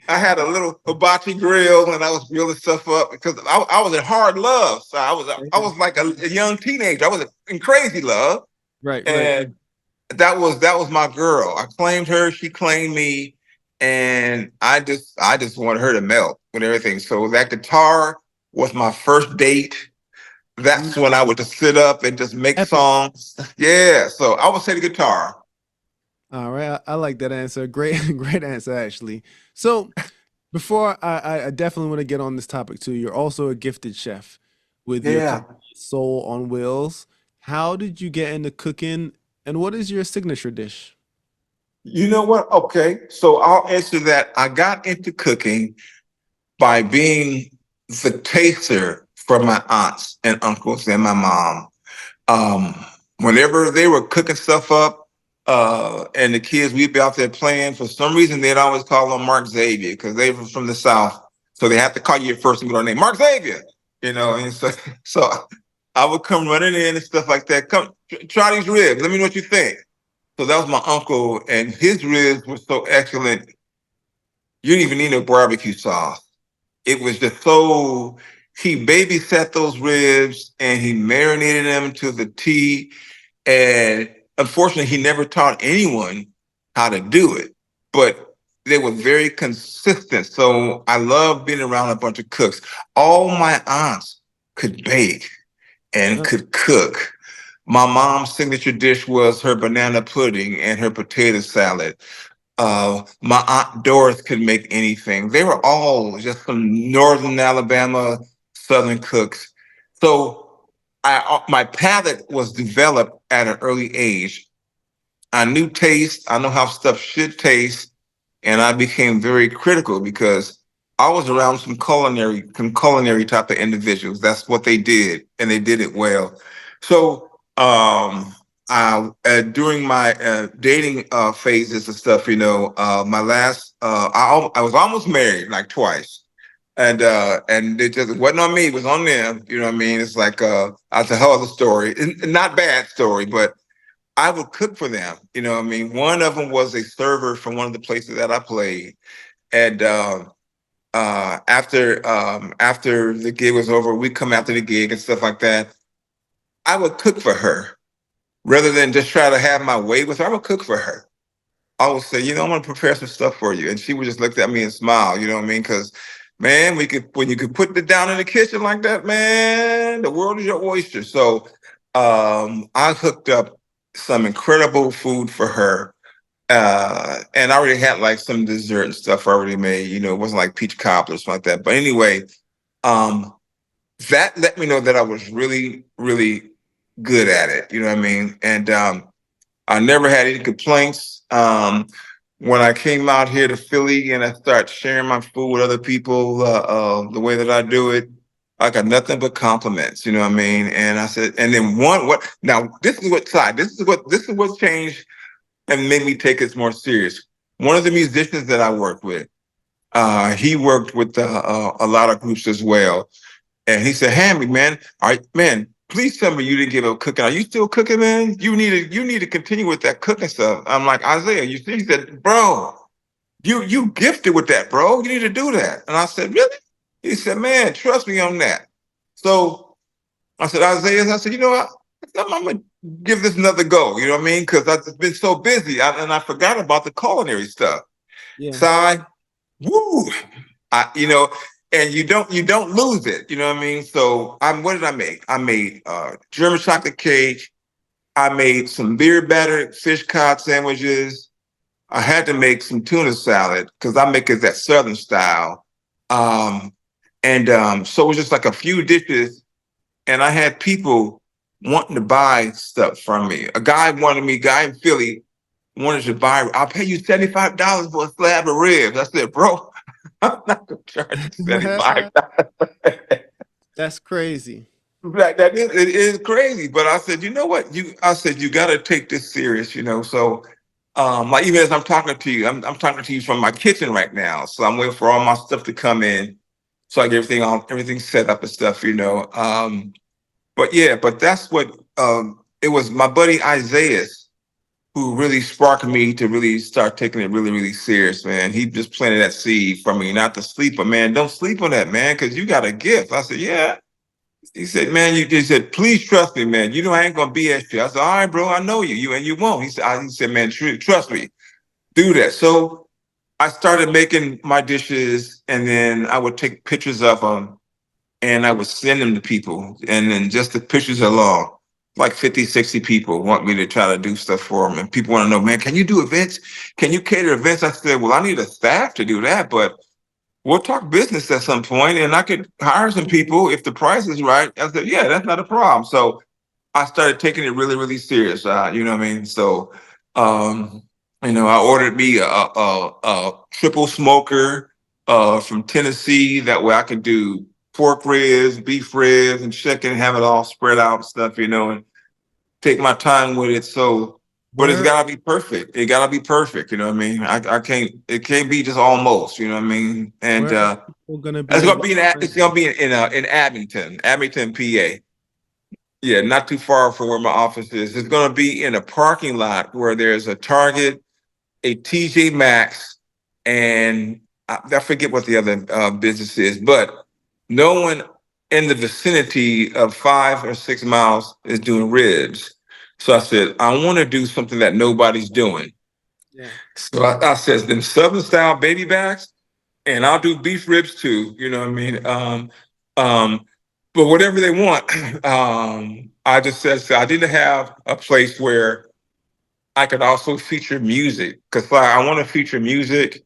I had a little hibachi grill and I was grilling stuff up because I was in hard love. So I was like a young teenager. I was in crazy love. Right. And that was my girl. I claimed her, she claimed me, and I just wanted her to melt with everything. So that guitar was my first date. That's when I would just sit up and just make Epic. songs. Yeah. So I would say the guitar. All right, I like that answer. Great, great answer, actually. So, before I definitely want to get on this topic too. You're also a gifted chef with your Yeah. company, Soul on Wheels. How did you get into cooking, and what is your signature dish? You know what? Okay. So I'll answer that. I got into cooking by being the taster for my aunts and uncles and my mom. Um, Whenever they were cooking stuff up, and the kids, we'd be out there playing. For some reason, they'd always call them Mark Xavier because they were from the South. So they have to call you your first and middle name, Mark Xavier. And so I would come running in and stuff like that. Come try these ribs. Let me know what you think. So that was my uncle, and his ribs were so excellent. You didn't even need no barbecue sauce. It was just so. He babysat those ribs and he marinated them to the T. And unfortunately, he never taught anyone how to do it, but they were very consistent. So I love being around a bunch of cooks. All my aunts could bake and Uh, could cook. My mom's signature dish was her banana pudding and her potato salad. My aunt Doris could make anything. They were all just from northern Alabama, southern cooks. So my palate was developed at an early age. I knew taste. I know how stuff should taste, and I became very critical because I was around some culinary type of individuals. That's what they did, and they did it well. So, during my dating phases and stuff, my last, I was almost married like twice. And it just wasn't on me, it was on them. You know what I mean? It's like that's a hell of a story. Not bad story, but I would cook for them. You know what I mean? One of them was a server from one of the places that I played. And after the gig was over, we'd come after the gig and stuff like that. I would cook for her rather than just try to have my way with her. I would cook for her. I would say, I'm gonna prepare some stuff for you. And she would just look at me and smile, you know what I mean? Because man, when you could put it down in the kitchen like that, man, the world is your oyster. So I hooked up some incredible food for her. And I already had like some dessert and stuff already made, it wasn't like peach cobbler or something like that. But anyway, um, that let me know that I was really, really good at it, you know what I mean? And I never had any complaints. When I came out here to Philly and I started sharing my food with other people, the way that I do it, I got nothing but compliments. You know what I mean? And I said, and then what? Now this is what side. This is what changed and made me take this more serious. One of the musicians that I worked with, he worked with a lot of groups as well, and he said, "Hami, man, all right, man, please tell me you didn't give up cooking. Are you still cooking, man? You need to continue with that cooking stuff." I'm like, Isaiah, you see? He said, "Bro, you gifted with that, bro. You need to do that." And I said, "Really?" He said, "Man, trust me on that." So I said, Isaiah, I said, you know what? I'm gonna give this another go. You know what I mean? Because I've just been so busy, and I forgot about the culinary stuff. yeah. So woo, I. And you don't lose it. You know what I mean? So what did I make? I made German chocolate cake. I made some beer battered fish cod sandwiches. I had to make some tuna salad because I make it that Southern style. Um, and so it was just like a few dishes, and I had people wanting to buy stuff from me. Guy in Philly wanted to buy. I'll pay you $75 for a slab of ribs. I said, bro, I'm not gonna charge you $75. That's crazy. Like that is it is crazy. But I said, you know what? I said you gotta take this serious. So like even as I'm talking to you, I'm talking to you from my kitchen right now. So I'm waiting for all my stuff to come in. So I get everything set up and stuff. But yeah, but that's what it was my buddy Isaiah who really sparked me to really start taking it really, really serious, man. He just planted that seed for me, not to sleep, but man, don't sleep on that, man, because you got a gift. I said, yeah. He said, man, he said, please trust me, man. You know I ain't gonna BS you. I said, all right, bro, I know you, and you won't. He said, man, trust me, do that. So I started making my dishes, and then I would take pictures of them, and I would send them to people, and then just the pictures alone, like 50, 60 people want me to try to do stuff for them, and people want to know, man, can you do events? Can you cater events? I said, well, I need a staff to do that, but we'll talk business at some point, and I could hire some people if the price is right. I said, yeah, that's not a problem. So I started taking it really, really serious. You know what I mean? So, um, I ordered me a triple smoker from Tennessee. That way I could do pork ribs, beef ribs, and chicken, have it all spread out and stuff, and take my time with it. So but it's Where gotta be perfect. It gotta be perfect. You know what I mean? I can't. It can't be just almost. You know what I mean? And where are people gonna it's be gonna be watching? it's gonna be in Abington, PA. Yeah, not too far from where my office is. It's gonna be in a parking lot where there's a Target, a TJ Maxx, and I forget what the other business is, but no one in the vicinity of 5 or 6 miles is doing ribs. So I said, I want to do something that nobody's doing. Yeah. So I said, them Southern style baby backs, and I'll do beef ribs too. You know what I mean? Um, but whatever they want, I just said, so I didn't have a place where I could also feature music because I want to feature music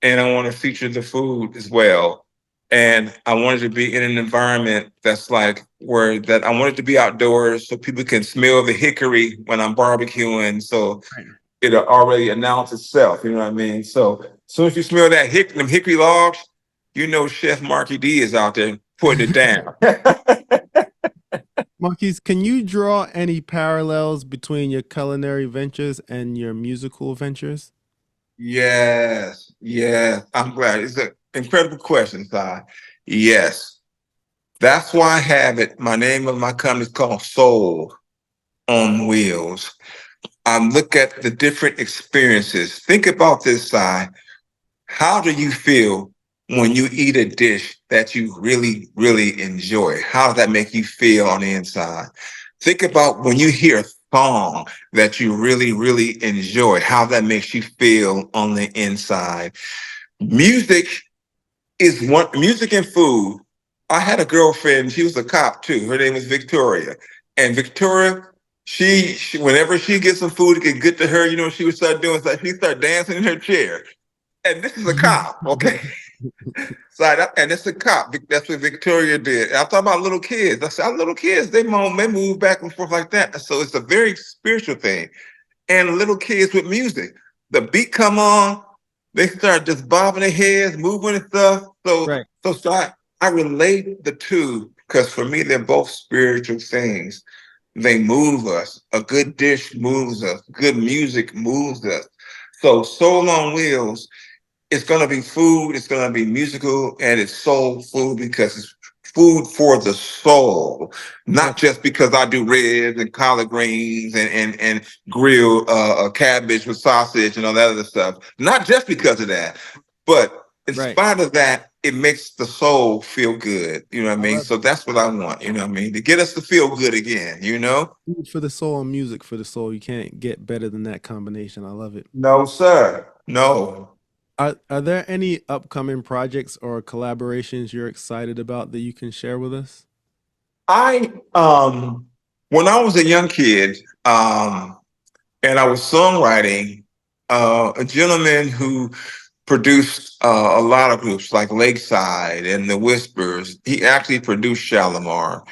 and I want to feature the food as well. And I wanted to be in an environment that's like where that I wanted to be outdoors so people can smell the hickory when I'm barbecuing. So Right. it'll already announce itself. You know what I mean? So as soon as you smell that them hickory logs, you know Chef Marquis D is out there putting it down. Marquis, can you draw any parallels between your culinary ventures and your musical ventures? Yes, yes. I'm glad. It's an incredible question, Si. Yes. That's why I have it. My name of my company is called Soul on Wheels. I look at the different experiences. Think about this, Si. How do you feel when you eat a dish that you really, really enjoy? How does that make you feel on the inside? Think about when you hear a song that you really, really enjoy, how that makes you feel on the inside. Music is one, music and food. I had a girlfriend, she was a cop too. Her name was Victoria. And Victoria, she whenever she gets some food to get good to her, you know what she would start doing? So she start dancing in her chair. And this is a cop, okay? So and it's a cop. That's what Victoria did. And I'm talking about little kids. I said, our little kids, they move back and forth like that. So it's a very spiritual thing. And little kids with music, the beat come on, they start just bobbing their heads, moving and stuff. Right. So I relate the two because for me, they're both spiritual things. They move us. A good dish moves us. Good music moves us. So Soul on Wheels, it's going to be food, it's going to be musical, and it's soul food because it's food for the soul, not Yes. just because I do ribs and collard greens and grill cabbage with sausage and all that other stuff. Not just because of that, but in Right. spite of that, it makes the soul feel good. You know what I I mean? love So that's what I want. You know what I mean? To get us to feel good again. You know? food for the soul and music for the soul. You can't get better than that combination. I love it. No, sir. No. Are there any upcoming projects or collaborations you're excited about that you can share with us? I when I was a young kid, and I was songwriting, a gentleman who produced a lot of groups like Lakeside and the Whispers, he actually produced Shalimar.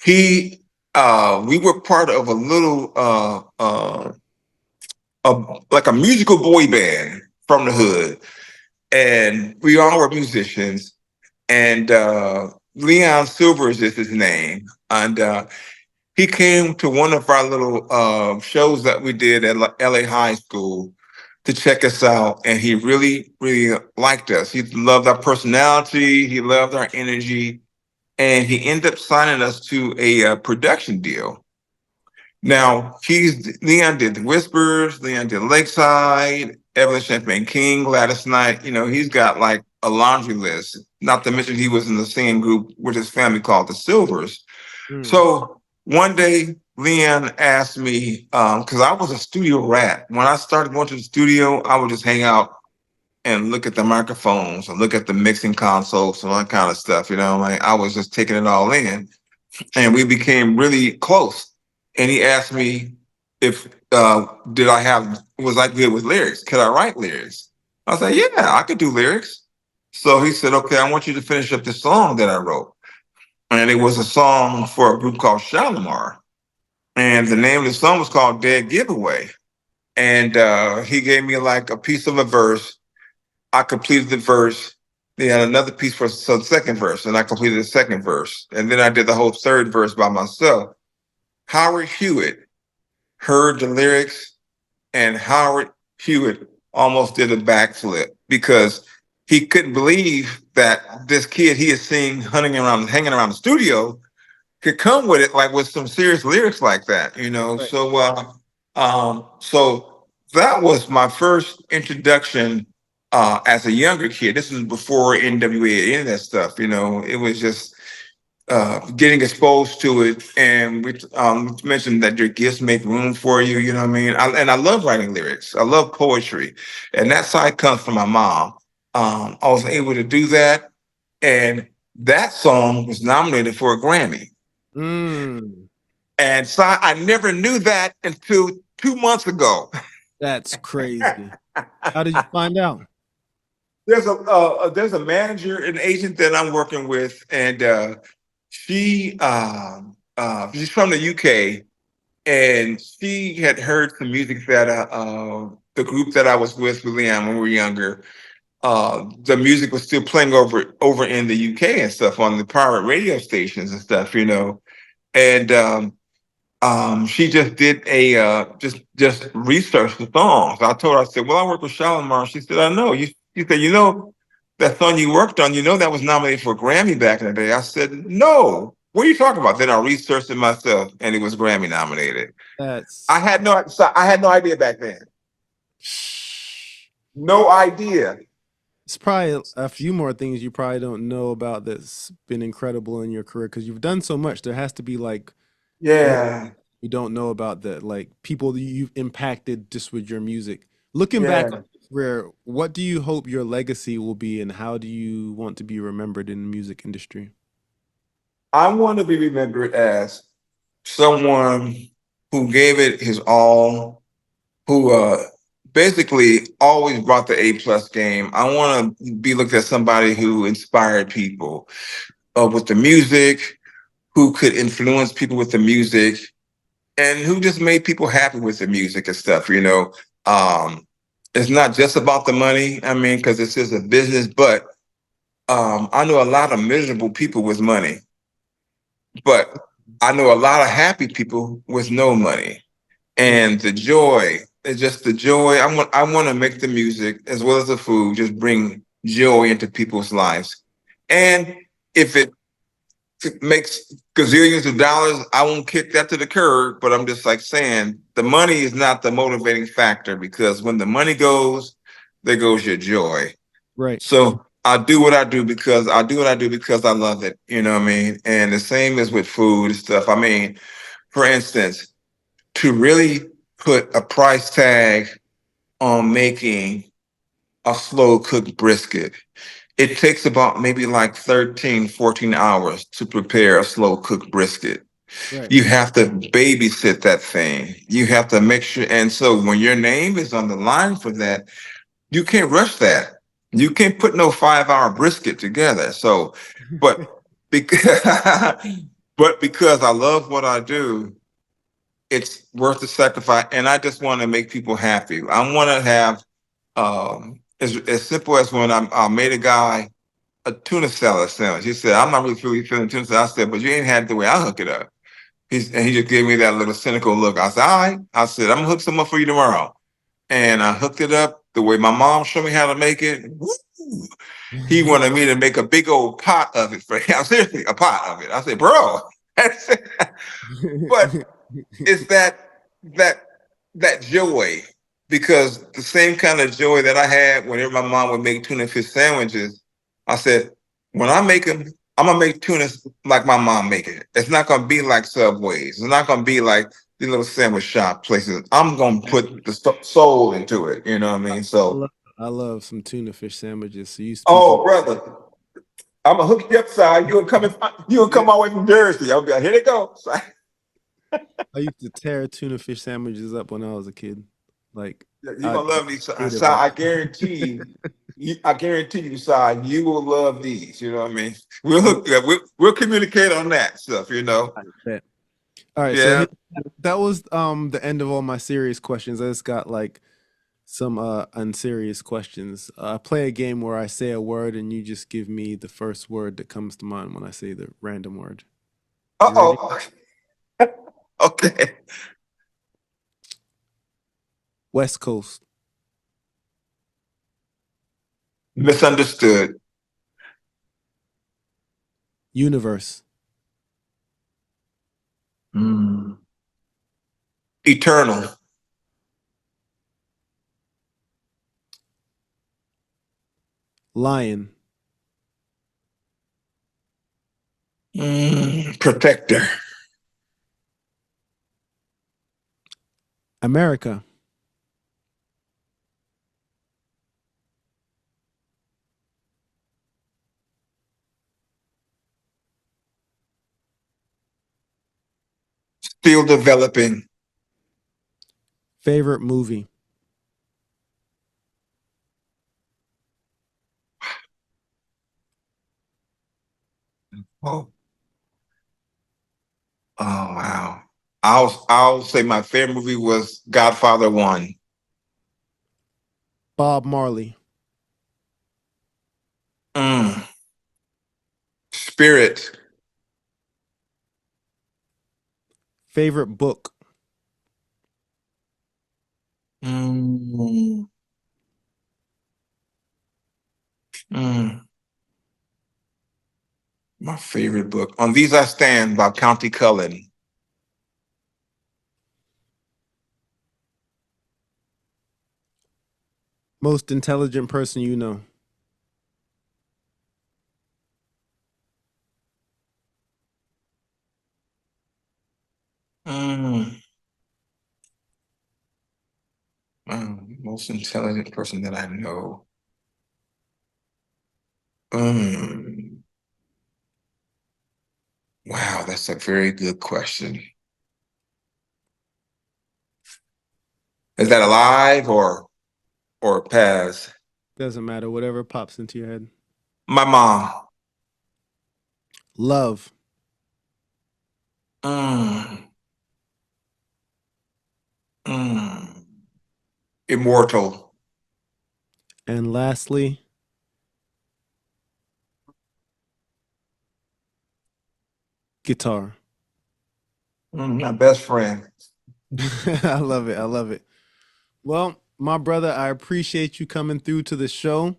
He we were part of a little like a musical boy band from the hood. And we all were musicians. And Leon Silvers is his name. And he came to one of our little shows that we did at LA High School to check us out. And he really, really liked us. He loved our personality. He loved our energy. And he ended up signing us to a production deal. Now, Leon did the Whispers, Leon did Lakeside, Evelyn Champagne King, Gladys Knight. You know, he's got like a laundry list. Not to mention he was in the singing group with his family called the Silvers. Mm. So one day, Leon asked me, because I was a studio rat. When I started going to the studio, I would just hang out and look at the microphones and look at the mixing consoles and all that kind of stuff. You know, like I was just taking it all in. And we became really close. And he asked me if was I good with lyrics? Could I write lyrics? I said, yeah, I could do lyrics. So he said, okay, I want you to finish up this song that I wrote. And it was a song for a group called Shalimar. And the name of the song was called Dead Giveaway. And he gave me like a piece of a verse. I completed the verse. They had another piece for the second verse, and I completed the second verse. And then I did the whole third verse by myself. Howard Hewitt heard the lyrics and Howard Hewitt almost did a backflip because he couldn't believe that this kid he had seen hanging around the studio could come with it like with some serious lyrics like that, you know. Right. So that was my first introduction as a younger kid. This was before NWA, any of that stuff, you know. It was just getting exposed to it, and we mentioned that your gifts make room for you. You know what I mean? And I love writing lyrics. I love poetry, and that side comes from my mom. I was able to do that, and that song was nominated for a Grammy. Mm, And so I never knew that until 2 months ago. that's crazy. How did you find out? There's a manager, an agent that I'm working with, and she's from the UK, and she had heard some music that the group that I was with Leanne when we were younger. The music was still playing over in the UK and stuff on the pirate radio stations and stuff, you know. And she just did a just research the songs. I told her, I said, "Well, I work with Shalimar." She said, "I know." She said, "You know that song you worked on? You know that was nominated for a Grammy back in the day." I said, "No, what are you talking about?" Then I researched it myself, and it was Grammy nominated. That's I had no idea back then. No idea. it's probably a few more things you probably don't know about that's been incredible in your career because you've done so much. There has to be like more Yeah, you don't know about that, like people that you've impacted just with your music. Looking back on yeah. your career, what do you hope your legacy will be, and how do you want to be remembered in the music industry? I want to be remembered as someone who gave it his all, who basically always brought the A+ game. I want to be looked at somebody who inspired people with the music, who could influence people with the music, and who just made people happy with the music and stuff. You know, it's not just about the money. I mean, because this is a business, but I know a lot of miserable people with money, but I know a lot of happy people with no money. Mm, And the joy is just the joy. I want to make the music as well as the food just bring joy into people's lives. And if it makes gazillions of dollars, I won't kick that to the curb. But I'm just like saying the money is not the motivating factor, because when the money goes, there goes your joy. right. So I do what I do because I love it. You know what I mean? And the same as with food and stuff. I mean, for instance, to really put a price tag on making a slow cooked brisket, it takes about maybe like 13, 14 hours to prepare a slow cooked brisket. Right. You have to babysit that thing. You have to make sure. And so when your name is on the line for that, you can't rush that. You can't put no 5 hour brisket together. So, but because, but because I love what I do, it's worth the sacrifice, and I just want to make people happy. I want to have as simple as when I made a guy a tuna salad sandwich. He said, "I'm not really feeling tuna salad." I said, "But you ain't had it the way I hook it up." And he just gave me that little cynical look. I said, "All right." I said, "I'm gonna hook some up for you tomorrow," and I hooked it up the way my mom showed me how to make it. Woo! He wanted me to make a big old pot of it for him. Seriously, a pot of it. I said, "Bro," but it's that that joy, because the same kind of joy that I had whenever my mom would make tuna fish sandwiches, I said, when I make them, I'm gonna make tuna like my mom make it. It's not gonna be like Subways. It's not gonna be like the little sandwich shop places. I'm gonna put the soul into it. You know what I mean? I So, love, I love some tuna fish sandwiches. So you speaking, oh brother, I'm gonna hook you up, side. You gonna come all the way from Jersey. I'll be like, here they go. I used to tear tuna fish sandwiches up when I was a kid. Like You're I gonna love these. ate Si, them up. I guarantee you. I guarantee you, Si, you will love these. You know what I mean? I'm, We'll communicate on that stuff. You know? I bet. All right, so Yeah. that was the end of all my serious questions. I just got like some unserious questions. I play a game where I say a word and you just give me the first word that comes to mind when I say the random word. Uh You ready? oh. Okay. West Coast. Misunderstood. Universe. Eternal. Lion. Protector. America. Still developing. Favorite movie. Oh. Oh wow. I'll say my favorite movie was Godfather 1. Bob Marley. Spirit. Favorite book. Mm. My favorite book. On These I Stand by County Cullen. Most intelligent person you know. Most intelligent person that I know. Wow, that's a very good question. Is that alive or past? Doesn't matter. Whatever pops into your head. My mom. Love. Immortal. And lastly, guitar. My best friend. I love it. I love it. Well, my brother, I appreciate you coming through to the show.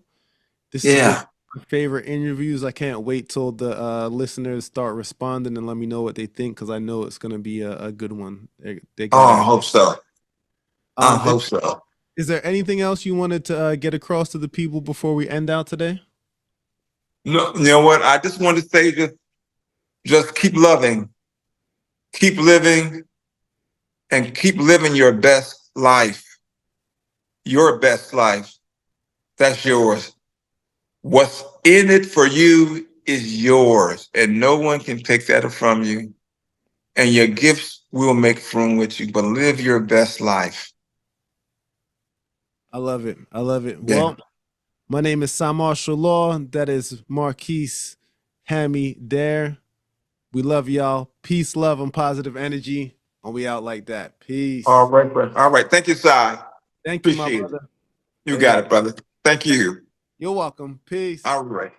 This is one of my favorite interviews. I can't wait till the listeners start responding and let me know what they think, because I know it's going to be a good one. They I hope so. I hope is, so. Is there anything else you wanted to get across to the people before we end out today? No, you know what? I just want to say, just keep loving, keep living, and keep living your best life. Your best life. That's yours. What's in it for you is yours, and no one can take that from you. And your gifts will make room with you, but live your best life. I love it. I love it. Yeah. Well, my name is Cymarshall Law. That is Marquis, Hami, Dair. We love y'all. Peace, love, and positive energy. And we out like that. Peace. All right, brother. All right. Thank you, Cy. Thank you, my Appreciate brother. it. You got it, brother. Thank you. You're welcome. Peace. All right.